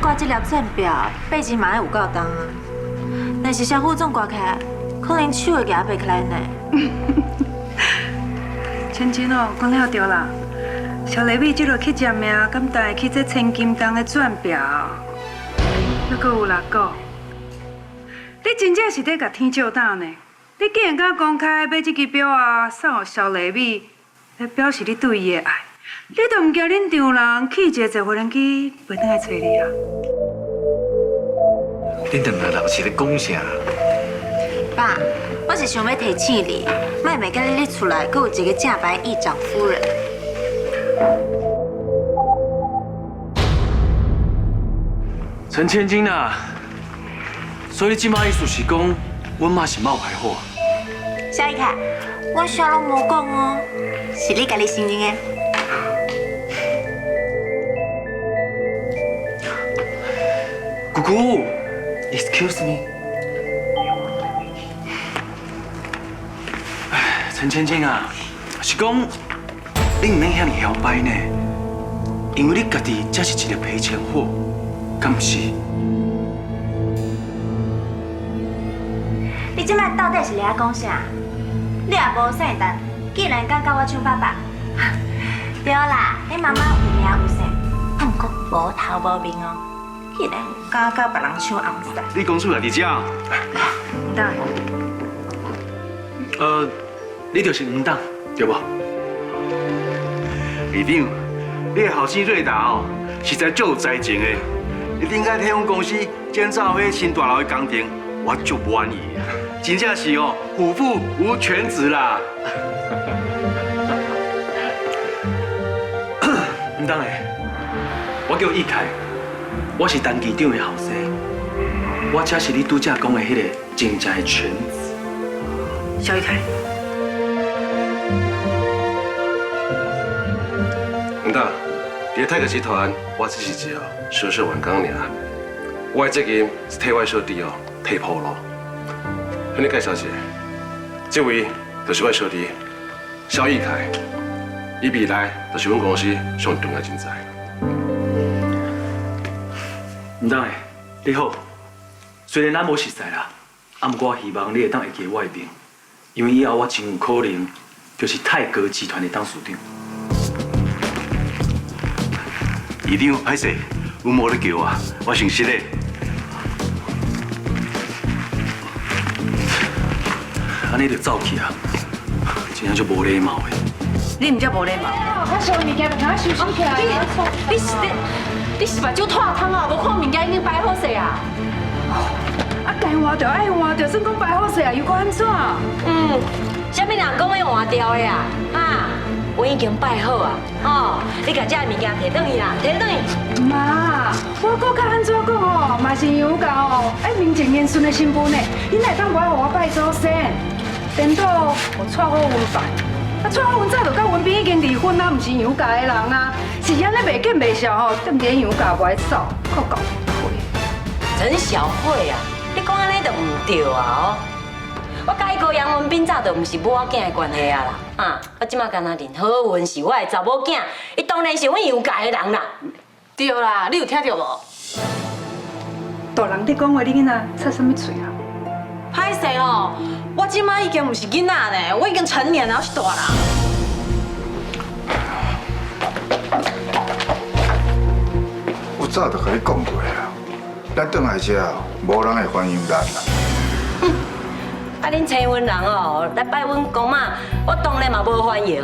挂这粒钻表，背钱嘛要有够重啊。但是小副总挂起来，可能手会夹不起来呢。芊芊哦，讲了对啦。小丽美这落去食命，敢带去这千金重的钻表？还阁有六个，你真正是在甲天照打呢？你竟然敢公开买这支表啊，送给小丽美，来表示你对伊的爱，你都唔惊恁丈人起一个坐飞机飞转来找你啊？恁两个人是咧讲啥？爸，我是想要提醒你，卖袂跟你厝内，阁有一个正牌议长夫人。陈千金啊，所以你即摆意思是讲，阮妈是冒牌货？小姨凯，我啥拢无讲哦，是你家己承认的。姑姑 ，excuse me。陈千金啊，是讲你唔免遐尼摇摆呢，因为你家己才是一个赔钱货，敢不是？你即摆到底是咧讲啥？你也无姓陈，竟然敢甲我抢爸爸？对啦，你妈妈有名有姓，不过无头无面哦，竟然敢甲别人抢红伞。你讲出来伫遮？唔当。你就是唔当，对无？李长，你的后生瑞达哦，实在足有才情的。你顶个替阮公司建造迄新大楼的工程，我足满意啊！真正是哦，虎父无犬子啦。唔当诶，我叫易凯，我是陈局长的后生，我才是你拄则讲的迄个真正的犬子。小玉凯，唔得，伫泰克集团，我只是一个小小员工尔。我的责任是替我的小弟哦替铺路。向你介绍一下，这位就是我的小弟肖义凯，伊未来就是阮公司上重要人才。唔当诶，你好。虽然咱无熟识啦，啊，不过我希望你会当会记我的名，因为以后我真有可能就是泰格集团的董事长。李长，歹势，阮无咧叫啊，我姓石的。安尼就走去啊，真正就无礼貌的。你唔才无礼貌。我收物件，赶快收起来。你是目睭脱窗啊？无看物件已经摆好势啊？啊，该换就爱换，就算讲摆好势啊，又该安怎？啥物人讲要换掉的啊？啊，我已经摆好啊。哦，你把这物件摕转去啦，摕转去。妈，我搁较安怎讲哦，嘛是有教哦，爱名正言顺的身份呢，你哪当不爱互我拜祖先？颠倒我娶好文办，啊，娶好文早就甲文斌已经离婚啦，唔是杨家的人啊，是安尼袂见袂笑吼，踮伫杨家袂走，够够亏。陈小慧啊，你讲安尼就唔对啊哦！我甲伊个杨文斌早就唔是母仔囝的关系啊啦，啊！我即马干那认好运是我的查某囝，伊当然是阮杨家的人啦。对啦，你有听到无？大人在讲话，你囡仔插什么嘴啊？歹势哦，我即马已经唔是囡仔呢，我已经成年了，我是大人。我早就甲你讲过啊，咱转来这无人会欢迎咱啦。啊，恁青云人哦来拜阮公妈，我当然嘛无欢迎。